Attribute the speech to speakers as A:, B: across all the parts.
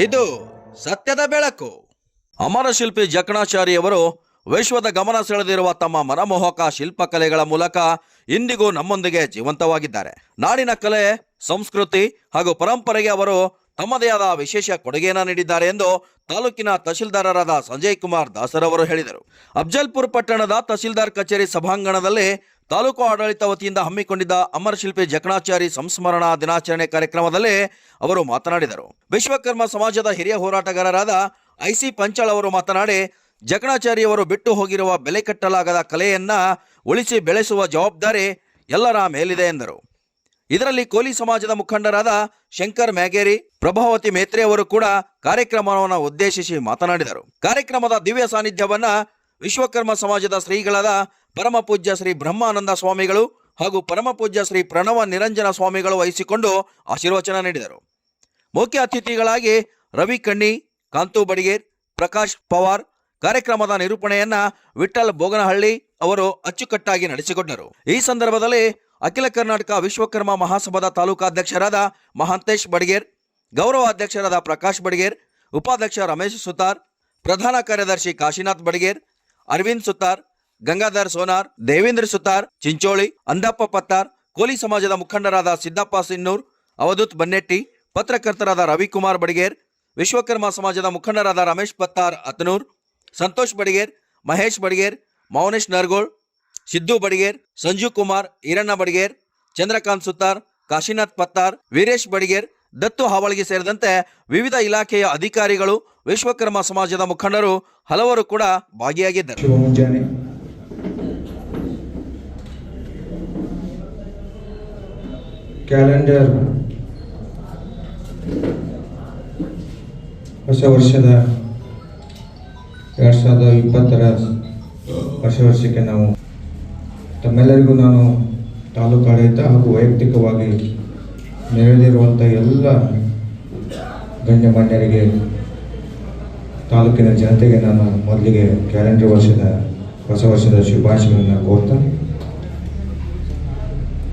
A: ಇದು ಸತ್ಯದ ಬೆಳಕು. ಅಮರ ಶಿಲ್ಪಿ ಜಕಣಾಚಾರಿಯವರು ವಿಶ್ವದ ಗಮನ ಸೆಳೆದಿರುವ ತಮ್ಮ ಮನಮೋಹಕ ಶಿಲ್ಪಕಲೆಗಳ ಮೂಲಕ ಇಂದಿಗೂ ನಮ್ಮೊಂದಿಗೆ ಜೀವಂತವಾಗಿದ್ದಾರೆ. ನಾಡಿನ ಕಲೆ, ಸಂಸ್ಕೃತಿ ಹಾಗೂ ಪರಂಪರೆಗೆ ಅವರು ತಮ್ಮದೇ ಆದ ವಿಶೇಷ ಕೊಡುಗೆಯನ್ನು ನೀಡಿದ್ದಾರೆ ಎಂದು ತಾಲೂಕಿನ ತಹಶೀಲ್ದಾರರಾದ ಸಂಜಯ್ ಕುಮಾರ್ ದಾಸರವರು ಹೇಳಿದರು. ಅಫ್ಜಲ್ಪುರ ಪಟ್ಟಣದ ತಹಶೀಲ್ದಾರ್ ಕಚೇರಿ ಸಭಾಂಗಣದಲ್ಲಿ ತಾಲೂಕು ಆಡಳಿತ ವತಿಯಿಂದ ಹಮ್ಮಿಕೊಂಡಿದ್ದ ಅಮರ ಶಿಲ್ಪಿ ಜಕಣಾಚಾರಿ ಸಂಸ್ಮರಣಾ ದಿನಾಚರಣೆ ಕಾರ್ಯಕ್ರಮದಲ್ಲಿ ಅವರು ಮಾತನಾಡಿದರು. ವಿಶ್ವಕರ್ಮ ಸಮಾಜದ ಹಿರಿಯ ಹೋರಾಟಗಾರರಾದ ಐಸಿ ಪಂಚಾಳ್ ಅವರು ಮಾತನಾಡಿ, ಜಕಣಾಚಾರಿಯವರು ಬಿಟ್ಟು ಹೋಗಿರುವ ಬೆಲೆ ಕಟ್ಟಲಾಗದ ಕಲೆಯನ್ನ ಉಳಿಸಿ ಬೆಳೆಸುವ ಜವಾಬ್ದಾರಿ ಎಲ್ಲರ ಮೇಲಿದೆ ಎಂದರು. ಇದರಲ್ಲಿ ಕೋಲಿ ಸಮಾಜದ ಮುಖಂಡರಾದ ಶಂಕರ್ ಮ್ಯಾಗೇರಿ, ಪ್ರಭಾವತಿ ಮೇತ್ರಿ ಅವರು ಕೂಡ ಕಾರ್ಯಕ್ರಮವನ್ನು ಉದ್ದೇಶಿಸಿ ಮಾತನಾಡಿದರು. ಕಾರ್ಯಕ್ರಮದ ದಿವ್ಯ ಸಾನ್ನಿಧ್ಯವನ್ನ ವಿಶ್ವಕರ್ಮ ಸಮಾಜದ ಶ್ರೀಗಳಾದ ಪರಮ ಪೂಜ್ಯ ಶ್ರೀ ಬ್ರಹ್ಮಾನಂದ ಸ್ವಾಮಿಗಳು ಹಾಗೂ ಪರಮ ಪೂಜ್ಯ ಶ್ರೀ ಪ್ರಣವ ನಿರಂಜನ ಸ್ವಾಮಿಗಳು ವಹಿಸಿಕೊಂಡು ಆಶೀರ್ವಚನ ನೀಡಿದರು. ಮುಖ್ಯ ಅತಿಥಿಗಳಾಗಿ ರವಿ ಕಣ್ಣಿ, ಕಾಂತು ಬಡಿಗೇರ್, ಪ್ರಕಾಶ್ ಪವಾರ್, ಕಾರ್ಯಕ್ರಮದ ನಿರೂಪಣೆಯನ್ನ ವಿಠಲ್ ಬೋಗನಹಳ್ಳಿ ಅವರು ಅಚ್ಚುಕಟ್ಟಾಗಿ ನಡೆಸಿಕೊಟ್ಟರು. ಈ ಸಂದರ್ಭದಲ್ಲಿ ಅಖಿಲ ಕರ್ನಾಟಕ ವಿಶ್ವಕರ್ಮ ಮಹಾಸಭಾದ ತಾಲೂಕಾಧ್ಯಕ್ಷರಾದ ಮಹಾಂತೇಶ್ ಬಡಿಗೇರ್, ಗೌರವ ಅಧ್ಯಕ್ಷರಾದ ಪ್ರಕಾಶ್ ಬಡಿಗೇರ್, ಉಪಾಧ್ಯಕ್ಷ ರಮೇಶ್ ಸುತಾರ್, ಪ್ರಧಾನ ಕಾರ್ಯದರ್ಶಿ ಕಾಶಿನಾಥ್ ಬಡಿಗೇರ್, ಅರವಿಂದ್ ಸುತಾರ್, ಗಂಗಾಧರ್ ಸೋನಾರ್, ದೇವೇಂದ್ರ ಸುತಾರ್ ಚಿಂಚೋಳಿ, ಅಂದಪ್ಪ ಪತ್ತಾರ್, ಕೋಲಿ ಸಮಾಜದ ಮುಖಂಡರಾದ ಸಿದ್ದಪ್ಪ ಸಿನ್ನೂರ್, ಅವಧೂತ್ ಬನ್ನೆಟ್ಟಿ, ಪತ್ರಕರ್ತರಾದ ರವಿಕುಮಾರ್ ಬಡಿಗೇರ್, ವಿಶ್ವಕರ್ಮ ಸಮಾಜದ ಮುಖಂಡರಾದ ರಮೇಶ್ ಪತ್ತಾರ್ ಅತನೂರ್, ಸಂತೋಷ್ ಬಡಿಗೇರ್, ಮಹೇಶ್ ಬಡಿಗೇರ್, ಮೌನೇಶ್ ನರ್ಗೋಳ್, ಸಿದ್ದು ಬಡಿಗೇರ್, ಸಂಜು ಕುಮಾರ್, ಈರಣ್ಣ ಬಡಿಗೇರ್, ಚಂದ್ರಕಾಂತ್ ಸುತಾರ್, ಕಾಶಿನಾಥ್ ಪತ್ತಾರ್, ವೀರೇಶ್ ಬಡಿಗೇರ್, ದತ್ತು ಹಾವಳಗಿ ಸೇರಿದಂತೆ ವಿವಿಧ ಇಲಾಖೆಯ ಅಧಿಕಾರಿಗಳು, ವಿಶ್ವಕರ್ಮ ಸಮಾಜದ ಮುಖಂಡರು ಹಲವರು ಕೂಡ ಭಾಗಿಯಾಗಿದ್ದರು.
B: ಕ್ಯಾಲೆಂಡರ್ ಹೊಸ ವರ್ಷದ 2020 ಹೊಸ ವರ್ಷಕ್ಕೆ ನಾವು ತಮ್ಮೆಲ್ಲರಿಗೂ ನಾನು ತಾಲೂಕು ಆಡಳಿತ ಹಾಗೂ ವೈಯಕ್ತಿಕವಾಗಿ ನೆರೆದಿರುವಂಥ ಎಲ್ಲ ಗಣ್ಯಮಾನ್ಯರಿಗೆ, ತಾಲೂಕಿನ ಜನತೆಗೆ ನಾನು ಮೊದಲಿಗೆ ಕ್ಯಾಲೆಂಡರ್ ಹೊಸ ವರ್ಷದ ಶುಭಾಶಯಗಳನ್ನು ಕೋರ್ತಾ,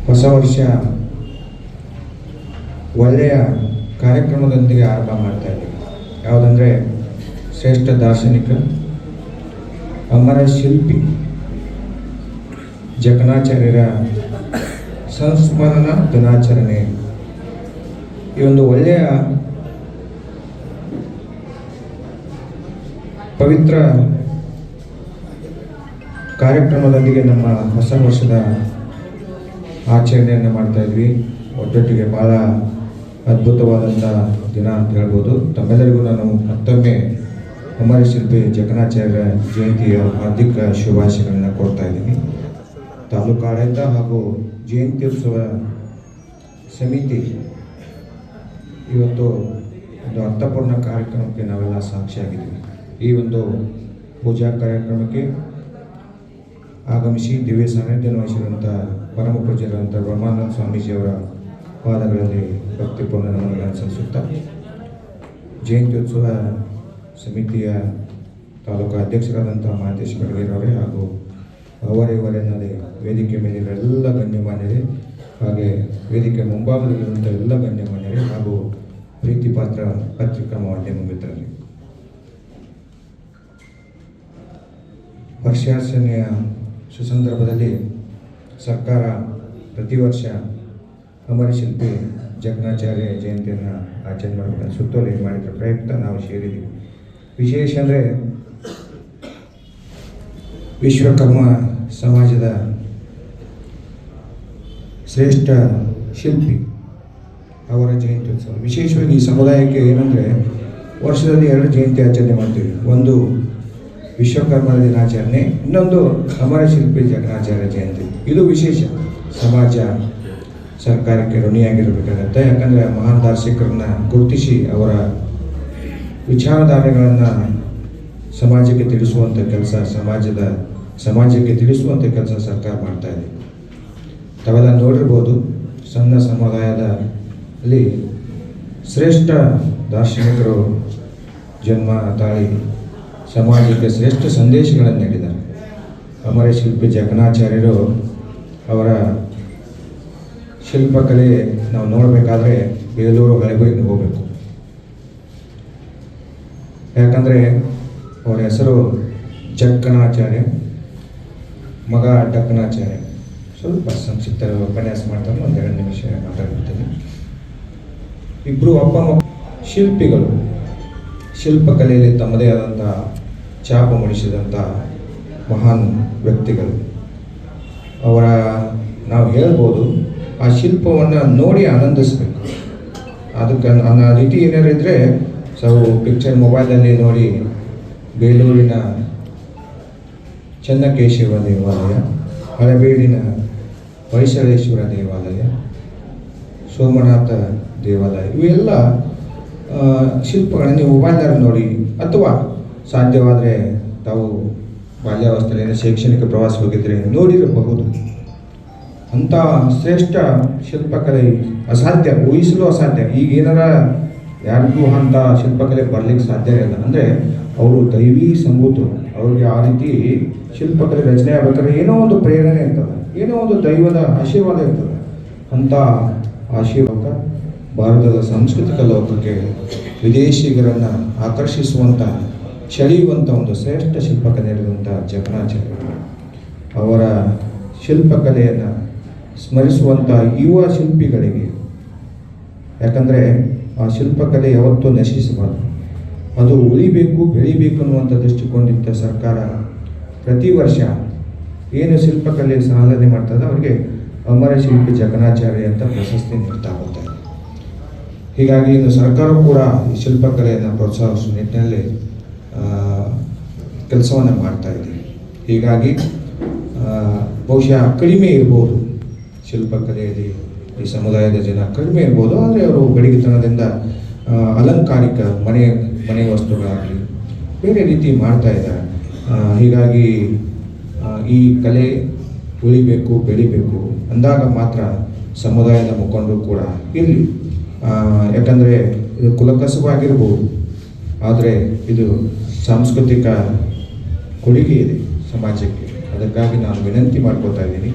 B: ಹೊಸ ವರ್ಷ ಒಳ್ಳೆಯ ಕಾರ್ಯಕ್ರಮದೊಂದಿಗೆ ಆರಂಭ ಮಾಡ್ತಾ ಇದ್ದೀವಿ. ಯಾವುದಂದರೆ ಶ್ರೇಷ್ಠ ದಾರ್ಶನಿಕ, ಅಮರ ಶಿಲ್ಪಿ ಜಕಣಾಚಾರ್ಯರ ಸಂಸ್ಮರಣಾ ದಿನಾಚರಣೆ. ಈ ಒಂದು ಒಳ್ಳೆಯ ಪವಿತ್ರ ಕಾರ್ಯಕ್ರಮದೊಂದಿಗೆ ನಮ್ಮ ಹೊಸ ವರ್ಷದ ಆಚರಣೆಯನ್ನು ಮಾಡ್ತಾ ಇದ್ವಿ. ಒಟ್ಟೊಟ್ಟಿಗೆ ಭಾಳ ಅದ್ಭುತವಾದಂಥ ದಿನ ಅಂತ ಹೇಳ್ಬೋದು. ತಮ್ಮೆಲ್ಲರಿಗೂ ನಾನು ಮತ್ತೊಮ್ಮೆ ಅಮರ ಶಿಲ್ಪಿ ಜಕಣಾಚಾರ್ಯರ ಜಯಂತಿಯ ಹಾರ್ದಿಕ ಶುಭಾಶಯಗಳನ್ನು ಕೊಡ್ತಾ ಇದ್ದೀನಿ. ತಾಲೂಕು ಆಡಳಿತ ಹಾಗೂ ಜಯಂತಿ ಉತ್ಸವ ಸಮಿತಿ ಇವತ್ತು ಒಂದು ಅರ್ಥಪೂರ್ಣ ಕಾರ್ಯಕ್ರಮಕ್ಕೆ ನಾವೆಲ್ಲ ಸಾಕ್ಷಿಯಾಗಿದ್ದೀವಿ. ಈ ಒಂದು ಪೂಜಾ ಕಾರ್ಯಕ್ರಮಕ್ಕೆ ಆಗಮಿಸಿ ದಿವ್ಯ ಸಾನ್ನಿಧ್ಯವನ್ನು ವಹಿಸಿರುವಂಥ ಪರಮ ಪೂಜ್ಯರಂಥ ಬ್ರಹ್ಮಾನಂದ ಸ್ವಾಮೀಜಿಯವರ ಪಾದಗಳಲ್ಲಿ ಭಕ್ತಿಪೂರ್ಣ ನಮನಗಳನ್ನು ಸಲ್ಲಿಸುತ್ತಾ, ಜಯಂತ್ಯೋತ್ಸವ ಸಮಿತಿಯ ತಾಲೂಕು ಅಧ್ಯಕ್ಷರಾದಂಥ ಮಹಂತೇಶ್ ಬಡಿಗೇರ್ ಅವರೇ ಹಾಗೂ ಅವರೇ ವೇದಿಕೆ ಮೇಲಿರುವ ಎಲ್ಲ ಗಣ್ಯಮಾನ್ಯರೇ, ಹಾಗೆ ವೇದಿಕೆ ಮುಂಭಾಗದಲ್ಲಿರುವಂಥ ಎಲ್ಲ ಗಣ್ಯಮಾನ್ಯರೇ ಹಾಗೂ ಪ್ರೀತಿ ಪಾತ್ರ ಪತ್ರಿಕಾ ಮಾಧ್ಯಮ ಮಿತ್ರರಲ್ಲಿ, ವರ್ಷಾಚರಣೆಯ ಸುಸಂದರ್ಭದಲ್ಲಿ ಸರ್ಕಾರ ಪ್ರತಿ ವರ್ಷ ಅಮರ ಶಿಲ್ಪಿ ಜಕಣಾಚಾರ್ಯ ಜಯಂತಿಯನ್ನು ಆಚರಣೆ ಮಾಡಬೇಕು ಸುತ್ತೋಲೆ ಮಾಡಿದ ಪ್ರಯುಕ್ತ ನಾವು ಸೇರಿದ್ದೀವಿ. ವಿಶೇಷ ಅಂದರೆ ವಿಶ್ವಕರ್ಮ ಸಮಾಜದ ಶ್ರೇಷ್ಠ ಶಿಲ್ಪಿ ಅವರ ಜಯಂತ್ಯೋತ್ಸವ. ವಿಶೇಷವಾಗಿ ಈ ಸಮುದಾಯಕ್ಕೆ ಏನಂದರೆ ವರ್ಷದಲ್ಲಿ 2 ಜಯಂತಿ ಆಚರಣೆ ಮಾಡ್ತೀವಿ. ಒಂದು ವಿಶ್ವಕರ್ಮ ದಿನಾಚರಣೆ, ಇನ್ನೊಂದು ಅಮರ ಶಿಲ್ಪಿ ಜಕಣಾಚಾರ್ಯ ಜಯಂತಿ. ಇದು ವಿಶೇಷ. ಸಮಾಜ ಸರ್ಕಾರಕ್ಕೆ ಋಣಿಯಾಗಿರಬೇಕಾಗತ್ತೆ. ಯಾಕಂದರೆ ಮಹಾನ್ ದಾರ್ಶನಿಕರನ್ನ ಗುರುತಿಸಿ ಅವರ ವಿಚಾರಧಾರೆಗಳನ್ನು ಸಮಾಜಕ್ಕೆ ತಿಳಿಸುವಂಥ ಕೆಲಸ, ಸಮಾಜಕ್ಕೆ ತಿಳಿಸುವಂಥ ಕೆಲಸ ಸರ್ಕಾರ ಮಾಡ್ತಾ ಇದೆ. ತಾವೆಲ್ಲ ನೋಡಿರ್ಬೋದು, ಸಣ್ಣ ಸಮುದಾಯದಲ್ಲಿ ಶ್ರೇಷ್ಠ ದಾರ್ಶನಿಕರು ಜನ್ಮ ತಾಳಿ ಸಮಾಜಕ್ಕೆ ಶ್ರೇಷ್ಠ ಸಂದೇಶಗಳನ್ನು ನೀಡಿದ್ದಾರೆ. ಅಮರ ಶಿಲ್ಪಿ ಜಕಣಾಚಾರ್ಯರು ಅವರ ಶಿಲ್ಪಕಲೆ ನಾವು ನೋಡಬೇಕಾದ್ರೆ ಬೇಲೂರು ಹಳೆಬೀಡಿಗೆ ಹೋಗಬೇಕು. ಯಾಕಂದರೆ ಅವರ ಹೆಸರು ಜಕ್ಕಣಾಚಾರ್ಯ, ಮಗ ಡಕ್ಕಣಾಚಾರ್ಯ. ಸ್ವಲ್ಪ ಸಂಕ್ಷಿಪ್ತ ಉಪನ್ಯಾಸ ಮಾಡ್ತಾರೆ, ಒಂದೆರಡು ನಿಮಿಷ ಮಾತಾಡ್ಬಿಡ್ತೀನಿ. ಇಬ್ಬರು ಅಪ್ಪ ಮಕ್ಕಳು ಶಿಲ್ಪಿಗಳು, ಶಿಲ್ಪಕಲೆಯಲ್ಲಿ ತಮ್ಮದೇ ಆದಂಥ ಛಾಪು ಮೂಡಿಸಿದಂಥ ಮಹಾನ್ ವ್ಯಕ್ತಿಗಳು. ಅವರ ನಾವು ಹೇಳ್ಬೋದು, ಆ ಶಿಲ್ಪವನ್ನು ನೋಡಿ ಆನಂದಿಸಬೇಕು. ಅದಕ್ಕೆ ಆ ರೀತಿ ಏನಾರು ಇದ್ದರೆ ಪಿಕ್ಚರ್ ಮೊಬೈಲಲ್ಲಿ ನೋಡಿ ಬೇಲೂರಿನ ಚೆನ್ನಕೇಶವ ದೇವಾಲಯ, ಹಳಬೇಡಿನ ಹೊಯ್ಸಳೇಶ್ವರ ದೇವಾಲಯ, ಸೋಮನಾಥ ದೇವಾಲಯ, ಇವೆಲ್ಲ ಶಿಲ್ಪಗಳನ್ನು ನೀವು ಮೊಬೈಲ್ನಲ್ಲಿ ನೋಡಿ, ಅಥವಾ ಸಾಧ್ಯವಾದರೆ ತಾವು ಬಾಲ್ಯಾವಸ್ಥೆಯಲ್ಲಿ ಶೈಕ್ಷಣಿಕ ಪ್ರವಾಸ ಹೋಗಿದ್ರೆ ನೋಡಿರಬಹುದು. ಅಂಥ ಶ್ರೇಷ್ಠ ಶಿಲ್ಪಕಲೆ ಅಸಾಧ್ಯ, ಊಹಿಸಲು ಅಸಾಧ್ಯ. ಈಗ ಏನಾರ ಯಾರಿಗೂ ಅಂಥ ಶಿಲ್ಪಕಲೆ ಬರಲಿಕ್ಕೆ ಸಾಧ್ಯ ಇಲ್ಲ. ಅಂದರೆ ಅವರು ದೈವಿ ಸಂಭೂತರು. ಅವ್ರಿಗೆ ಆ ರೀತಿ ಶಿಲ್ಪಕಲೆ ರಚನೆ ಆಗ್ಬೇಕಾದ್ರೆ ಏನೋ ಒಂದು ಪ್ರೇರಣೆ ಇರ್ತದೆ, ಏನೋ ಒಂದು ದೈವದ ಆಶೀರ್ವಾದ ಇರ್ತದೆ. ಅಂಥ ಆಶೀರ್ವಾದ ಭಾರತದ ಸಾಂಸ್ಕೃತಿಕ ಲೋಕಕ್ಕೆ ವಿದೇಶಿಗರನ್ನು ಆಕರ್ಷಿಸುವಂಥ, ಸೆಳೆಯುವಂಥ ಒಂದು ಶ್ರೇಷ್ಠ ಶಿಲ್ಪಕಲೆ ಇರುವಂಥ ಜಕಣಾಚಾರ್ಯ ಅವರ ಶಿಲ್ಪಕಲೆಯನ್ನು ಸ್ಮರಿಸುವಂಥ ಯುವ ಶಿಲ್ಪಿಗಳಿಗೆ, ಯಾಕಂದರೆ ಆ ಶಿಲ್ಪಕಲೆ ಯಾವತ್ತೂ ನಶಿಸಬಾರದು, ಅದು ಉಳಿಬೇಕು, ಬೆಳಿಬೇಕು ಅನ್ನುವಂಥ ದೃಷ್ಟಿಕೊಂಡಿದ್ದ ಸರ್ಕಾರ ಪ್ರತಿ ವರ್ಷ ಏನು ಶಿಲ್ಪಕಲೆ ಸಾಧನೆ ಮಾಡ್ತದೆ ಅವರಿಗೆ ಅಮರ ಶಿಲ್ಪಿ ಜಕಣಾಚಾರ್ಯ ಅಂತ ಪ್ರಶಸ್ತಿ ನೀಡ್ತಾ ಹೋಗ್ತಾರೆ. ಹೀಗಾಗಿ ಇನ್ನು ಸರ್ಕಾರ ಕೂಡ ಈ ಶಿಲ್ಪಕಲೆಯನ್ನು ಪ್ರೋತ್ಸಾಹಿಸುವ ನಿಟ್ಟಿನಲ್ಲಿ ಕೆಲಸವನ್ನು ಮಾಡ್ತಾ ಇದೆ. ಹೀಗಾಗಿ ಬಹುಶಃ ಕಡಿಮೆ ಇರ್ಬೋದು ಶಿಲ್ಪಕಲೆಯಲ್ಲಿ ಈ ಸಮುದಾಯದ ಜನ ಕಡಿಮೆ ಇರ್ಬೋದು, ಆದರೆ ಅವರು ಗಡಿಗೆತನದಿಂದ ಅಲಂಕಾರಿಕ ಮನೆ ವಸ್ತುಗಳಾಗಲಿ ಬೇರೆ ರೀತಿ ಮಾಡ್ತಾ ಇದ್ದಾರೆ. ಹೀಗಾಗಿ ಈ ಕಲೆ ಉಳಿಬೇಕು, ಬೆಳಿಬೇಕು ಅಂದಾಗ ಮಾತ್ರ ಸಮುದಾಯದ ಮುಖಂಡರು ಕೂಡ ಇರಲಿ. ಯಾಕಂದರೆ ಇದು ಕುಲಕಸವಾಗಿರ್ಬೋದು, ಆದರೆ ಇದು ಸಾಂಸ್ಕೃತಿಕ ಕೊಡುಗೆ ಇದೆ ಸಮಾಜಕ್ಕೆ. ಅದಕ್ಕಾಗಿ ನಾನು ವಿನಂತಿ ಮಾಡ್ಕೋತಾ ಇದ್ದೀನಿ.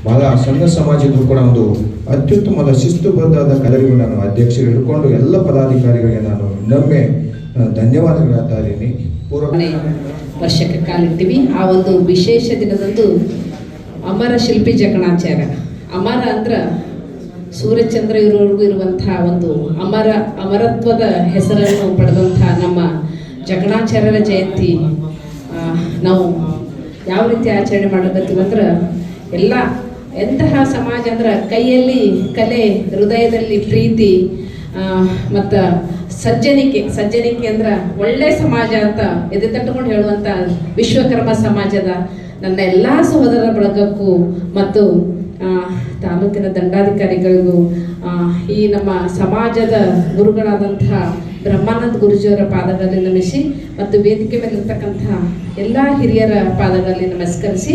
B: ಭಾಳ ಸಣ್ಣ ಸಮಾಜ ಇದ್ರೂ ಕೂಡ ಒಂದು ಅತ್ಯುತ್ತಮವಾದ ಶಿಸ್ತುಬದ್ಧವಾದ ಕಲೆಗೂ ನಾನು ಅಧ್ಯಕ್ಷರು ಹಿಡ್ಕೊಂಡು ಎಲ್ಲ ಪದಾಧಿಕಾರಿಗಳಿಗೆ ನಾನು ಇನ್ನೊಮ್ಮೆ ಧನ್ಯವಾದಗಳು ಹೇಳ್ತಾ ಇದ್ದೀನಿ.
C: ವರ್ಷಕ್ಕೆ ಕಾಲಿಟ್ಟಿವಿ. ಆ ಒಂದು ವಿಶೇಷ ದಿನದಂದು ಅಮರ ಶಿಲ್ಪಿ ಜಕಣಾಚಾರ್ಯ, ಅಮರ ಅಂದ್ರೆ ಸೂರ್ಯಚಂದ್ರ ಇವರವರೆಗೂ ಇರುವಂತಹ ಒಂದು ಅಮರತ್ವದ ಹೆಸರನ್ನು ಪಡೆದಂಥ ನಮ್ಮ ಜಕಣಾಚಾರ್ಯರ ಜಯಂತಿ ನಾವು ಯಾವ ರೀತಿ ಆಚರಣೆ ಮಾಡಕತ್ತೀವಿ ಅಂದ್ರೆ, ಎಲ್ಲ ಎಂತಹ ಸಮಾಜ ಅಂದ್ರೆ ಕೈಯಲ್ಲಿ ಕಲೆ, ಹೃದಯದಲ್ಲಿ ಪ್ರೀತಿ ಮತ್ತು ಸಜ್ಜನಿಕೆ ಅಂದ್ರೆ ಒಳ್ಳೆ ಸಮಾಜ ಅಂತ ಎದೆ ತಟ್ಟುಕೊಂಡು ಹೇಳುವಂಥ ವಿಶ್ವಕರ್ಮ ಸಮಾಜದ ನನ್ನ ಎಲ್ಲ ಸಹೋದರ ಬಳಗಕ್ಕೂ ಮತ್ತು ತಾಲೂಕಿನ ದಂಡಾಧಿಕಾರಿಗಳಿಗೂ ಈ ನಮ್ಮ ಸಮಾಜದ ಗುರುಗಳಾದಂತಹ ಬ್ರಹ್ಮಾನಂದ ಗುರುಜಿಯವರ ಪಾದಗಳಲ್ಲಿ ನಮಿಸಿ ಮತ್ತು ವೇದಿಕೆ ಮೇಲಿರ್ತಕ್ಕಂಥ ಎಲ್ಲ ಹಿರಿಯರ ಪಾದಗಳಲ್ಲಿ ನಮಸ್ಕರಿಸಿ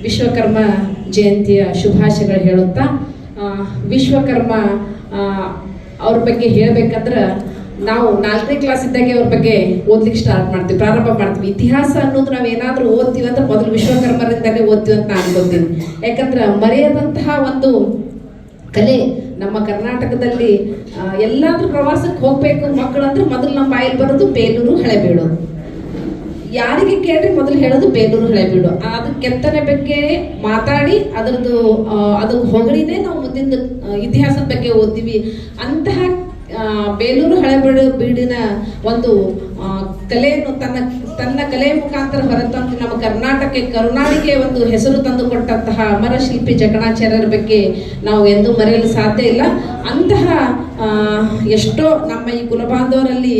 C: ವಿಶ್ವಕರ್ಮ ಜಯಂತಿಯ ಶುಭಾಶಯಗಳು ಹೇಳುತ್ತಾ, ವಿಶ್ವಕರ್ಮ ಅವ್ರ ಬಗ್ಗೆ ಹೇಳಬೇಕಂದ್ರೆ ನಾವು 4ನೇ ಕ್ಲಾಸ್ ಇದ್ದಾಗೆ ಅವ್ರ ಬಗ್ಗೆ ಓದ್ಲಿಕ್ಕೆ ಪ್ರಾರಂಭ ಮಾಡ್ತೀವಿ. ಇತಿಹಾಸ ಅನ್ನೋದು ನಾವು ಏನಾದರೂ ಓದ್ತೀವಿ ಅಂದ್ರೆ ಮೊದಲು ವಿಶ್ವಕರ್ಮರಿಂದಲೇ ಓದ್ತೀವಿ ಅಂತ ನಾನು ಅನ್ಕೋತೀನಿ. ಯಾಕಂದ್ರೆ ಮರೆಯದಂತಹ ಒಂದು ಕಲೆ ನಮ್ಮ ಕರ್ನಾಟಕದಲ್ಲಿ. ಎಲ್ಲಾದ್ರೂ ಪ್ರವಾಸಕ್ಕೆ ಹೋಗ್ಬೇಕು ಮಕ್ಕಳು ಅಂದ್ರೆ ಮೊದಲು ನಮ್ಮ ಬಾಯಲ್ಲಿ ಬರೋದು ಬೇಲೂರು, ಹಳೆಬೀಡು. ಯಾರಿಗೆ ಕೇಳ್ರಿ ಮೊದಲು ಹೇಳೋದು ಬೇಲೂರು, ಹಳೆಬೀಡು. ಅದು ಕೆತ್ತನೆ ಬಗ್ಗೆ ಮಾತಾಡಿ ಅದು ಹೊಗಳಿನೇ ನಾವು ಮುಂದಿನ ಇತಿಹಾಸದ ಬಗ್ಗೆ ಓದ್ತೀವಿ. ಅಂತಹ ಬೇಲೂರು, ಹಳೆಬೀಡಿನ ಒಂದು ಕಲೆಯನ್ನು ತನ್ನ ಕಲೆಯ ಮುಖಾಂತರ ಹೊರತಂದು ನಮ್ಮ ಕರುನಾಡಿಗೆ ಒಂದು ಹೆಸರು ತಂದು ಕೊಟ್ಟಂತಹ ಅಮರ ಶಿಲ್ಪಿ ಜಕಣಾಚಾರ್ಯರ ಬಗ್ಗೆ ನಾವು ಎಂದೂ ಮರೆಯಲು ಸಾಧ್ಯ ಇಲ್ಲ. ಅಂತಹ ಎಷ್ಟೋ ನಮ್ಮ ಈ ಕುಲಬಾಂಧವರಲ್ಲಿ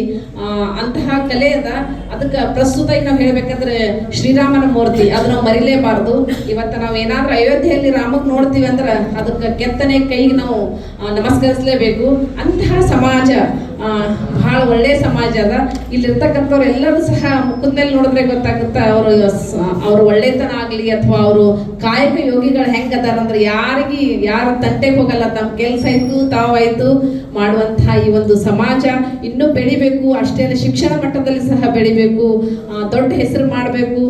C: ಅಂತಹ ಕಲೆ ಅದ. ಅದಕ್ಕೆ ಪ್ರಸ್ತುತ ಈಗ ನಾವು ಹೇಳ್ಬೇಕಂದ್ರೆ ಶ್ರೀರಾಮನ ಮೂರ್ತಿ, ಅದು ನಾವು ಮರಿಲೇಬಾರ್ದು. ಇವತ್ತು ನಾವು ಏನಾದ್ರೂ ಅಯೋಧ್ಯೆಯಲ್ಲಿ ರಾಮಕ್ಕೆ ನೋಡ್ತೀವಿ ಅಂದ್ರೆ ಅದಕ್ಕೆ ಕೆತ್ತನೆ ಕೈಗೆ ನಾವು ನಮಸ್ಕರಿಸಲೇಬೇಕು. ಅಂತಹ ಸಮಾಜ ಬಹಳ ಒಳ್ಳೆಯ ಸಮಾಜ ಅದ. ಇಲ್ಲಿರ್ತಕ್ಕಂಥವ್ರು ಎಲ್ಲರೂ ಸಹ ಮುಖದ ಮೇಲೆ ನೋಡಿದ್ರೆ ಗೊತ್ತಾಗುತ್ತೆ ಅವ್ರು ಒಳ್ಳೆತನ ಆಗಲಿ ಅಥವಾ ಅವರು ಕಾಯಕ ಯೋಗಿಗಳು ಹೆಂಗದಾರ ಅಂದ್ರೆ ಯಾರು ತಂಟೆಗೆ ಹೋಗಲ್ಲ, ತಮ್ಮ ಕೆಲಸ ಆಯ್ತು ತಾವಾಯ್ತು ಮಾಡುವಂತಹ ಈ ಒಂದು ಸಮಾಜ ಇನ್ನೂ ಬೆಳಿಬೇಕು. ಅಷ್ಟೇ ಅಲ್ಲ, ಶಿಕ್ಷಣ ಮಟ್ಟದಲ್ಲಿ ಸಹ ಬೆಳಿಬೇಕು, ದೊಡ್ಡ ಹೆಸರು ಮಾಡಬೇಕು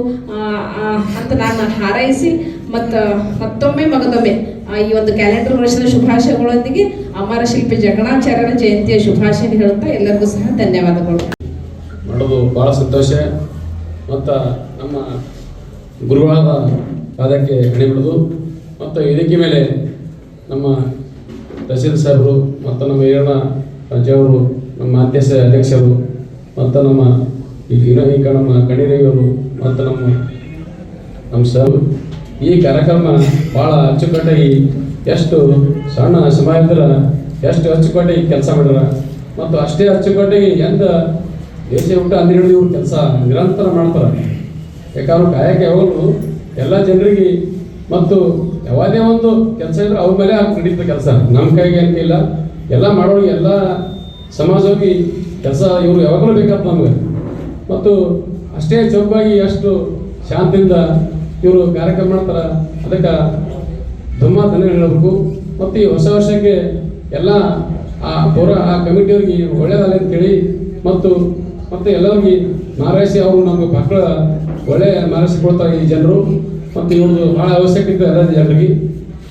C: ಅಂತ ನಾನು ಹಾರೈಸಿ ಮತ್ತೊಮ್ಮೆ ಮಗದೊಮ್ಮೆ ಈ ಒಂದು ಕ್ಯಾಲೆಂಡರ್ ವರ್ಷದ ಶುಭಾಶಯಗಳೊಂದಿಗೆ ಅಮರ ಶಿಲ್ಪಿ ಜಕಣಾಚಾರ್ಯರ ಜಯಂತಿಯ ಶುಭಾಶಯ ಹೇಳುತ್ತಾ ಎಲ್ಲರಿಗೂ ಸಹ ಧನ್ಯವಾದಗಳು.
D: ಬಹಳ ಮಾಡೋದು ಭಾಳ ಸಂತೋಷ. ಮತ್ತು ನಮ್ಮ ಗುರುಗಳಾದ ಪಾದಕ್ಕೆ ಎಣೆ ಬಿಡೋದು ಮತ್ತು ಇದಕ್ಕೆ ಮೇಲೆ ನಮ್ಮ ತಹಸೀಲ್ ಸಾಹೇಬರು ಮತ್ತು ನಮ್ಮ ಹಿರಿಯ ಪಂಚಾಯವರು, ನಮ್ಮ ಅಧ್ಯಕ್ಷರು ಮತ್ತು ನಮ್ಮ ಈಗ ನಮ್ಮ ಕಣಿರವರು ಮತ್ತು ನಮ್ಮ ಸರ್ ಈ ಕಾರ್ಯಕ್ರಮ ಭಾಳ ಅಚ್ಚುಕಟ್ಟಾಗಿ ಎಷ್ಟು ಸಣ್ಣ ಸಮಾಜದ ಎಷ್ಟು ಅಚ್ಚುಕಟ್ಟಾಗಿ ಕೆಲಸ ಮಾಡ್ಯಾರ ಮತ್ತು ಅಷ್ಟೇ ಅಚ್ಚುಕಟ್ಟಾಗಿ ಎಂತ ದೇಶ ಊಟ ಅಂದಿರು ಇವ್ರು ಕೆಲಸ ನಿರಂತರ ಮಾಡ್ತಾರೆ. ಯಾಕಂದ್ರೆ ಕಾಯಕ ಯಾವಾಗಲೂ ಎಲ್ಲ ಜನರಿಗೆ ಮತ್ತು ಯಾವುದೇ ಒಂದು ಕೆಲಸ ಇದ್ರೆ ಅವ್ರ ಮೇಲೆ ನಡೀತದೆ ಕೆಲಸ. ನಮ್ಮ ಕೈಗೆ ಏನಿಲ್ಲ, ಎಲ್ಲ ಮಾಡೋರಿಗೆ ಎಲ್ಲ ಸಮಾಜವಾಗಿ ಕೆಲಸ ಇವರು ಯಾವಾಗಲೂ ಬೇಕಾಗ್ತದೆ ನಮ್ಗೆ. ಮತ್ತು ಅಷ್ಟೇ ಚೌಕಾಗಿ ಅಷ್ಟು ಶಾಂತಿಯಿಂದ ಇವರು ಕಾರ್ಯಕ್ರಮ ಮಾಡ್ತಾರೆ. ಅದಕ್ಕೆ ತುಂಬ ಧನ್ಯವಾದ ಹೇಳಬೇಕು. ಮತ್ತು ಈ ಹೊಸ ವರ್ಷಕ್ಕೆ ಎಲ್ಲ ಆ ಕಮಿಟಿಯವ್ರಿಗೆ ಒಳ್ಳೆಯದಲ್ಲ ಅಂತೇಳಿ ಮತ್ತು ಎಲ್ಲರಿಗೆ ಮಾರಾಯಿಸಿ ಅವರು ನಮಗೆ ಮಕ್ಕಳ ಒಳ್ಳೆಯ ಮಾರಾಯಿಸಿಕೊಳ್ತಾರೆ ಈ ಜನರು. ಮತ್ತು ಇವ್ರದ್ದು ಭಾಳ ಅವಶ್ಯಕತೆ ಎಲ್ಲ ಜನರಿಗೆ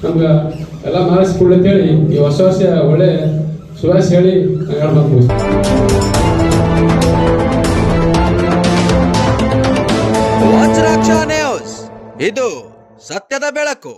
D: ನಮ್ಗೆ ಎಲ್ಲ ಮಾರಾಯಿಸಿಕೊಳ್ಳಿ ಅಂತೇಳಿ ಈ ಹೊಸ ವರ್ಷ ಒಳ್ಳೆ ಸುವಾಸ ಹೇಳಿ ಹೇಳ್ಬೇಕು.
A: ವಜ್ರಾಕ್ಷ ನ್ಯೂಸ್, ಇದು ಸತ್ಯದ ಬೆಳಕು.